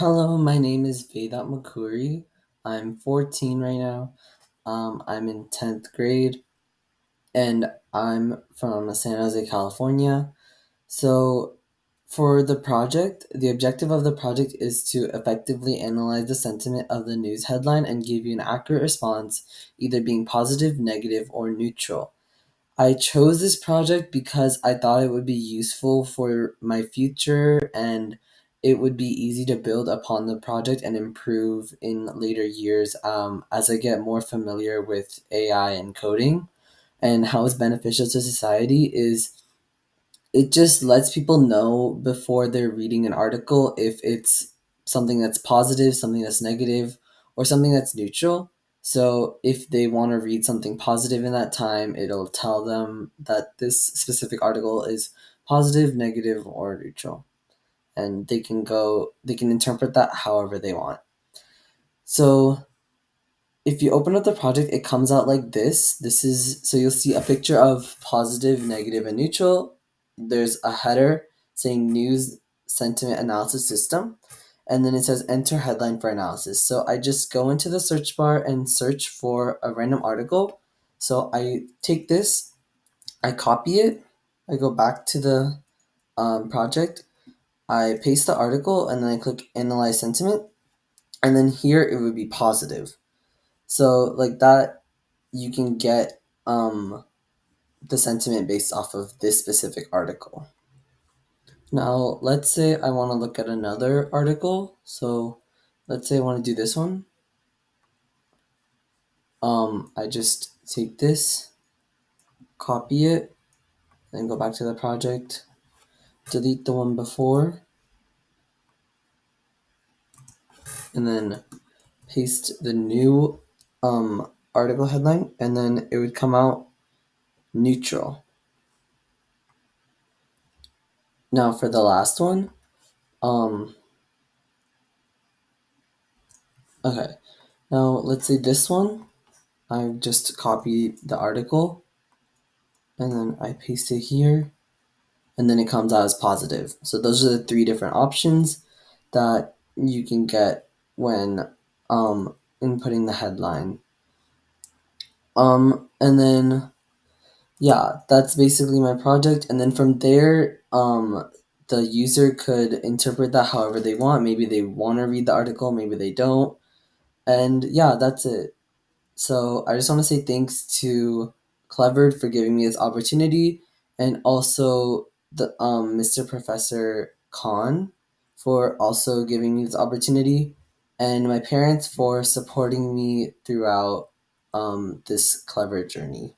Hello, my name is Vedh Atmakuri. I'm 14 right now. I'm in 10th grade and I'm from San Jose, California. So, for the project, the objective of the project is to effectively analyze the sentiment of the news headline and give you an accurate response, either being positive, negative, or neutral. I chose this project because I thought it would be useful for my future and it would be easy to build upon the project and improve in later years as I get more familiar with AI and coding. And how it's beneficial to society is it just lets people know before they're reading an article if it's something that's positive, something that's negative, or something that's neutral. So if they want to read something positive in that time, it'll tell them that this specific article is positive, negative, or neutral. And they can interpret that however they want. So if you open up the project, it comes out like this. So you'll see a picture of positive, negative, and neutral. There's a header saying news sentiment analysis system. And then it says enter headline for analysis. So I just go into the search bar and search for a random article. So I take this, I copy it, I go back to the project, I paste the article, and then I click analyze sentiment. And then here it would be positive. So like that, you can get the sentiment based off of this specific article. Now, let's say I want to look at another article. So let's say I want to do this one. I just take this, copy it, then go back to the project, delete the one before, and then paste the new article headline, and then it would come out neutral. Now for the last one, um, okay. Now let's say this one, I just copy the article, and then I paste it here, and then it comes out as positive. So those are the three different options that you can get when inputting the headline. And then yeah, that's basically my project. And then from there, the user could interpret that however they want. Maybe they want to read the article, maybe they don't. And yeah, that's it. So I just want to say thanks to Clevered for giving me this opportunity, and also the Mr. Professor Khan for also giving me this opportunity, and my parents for supporting me throughout this clever journey.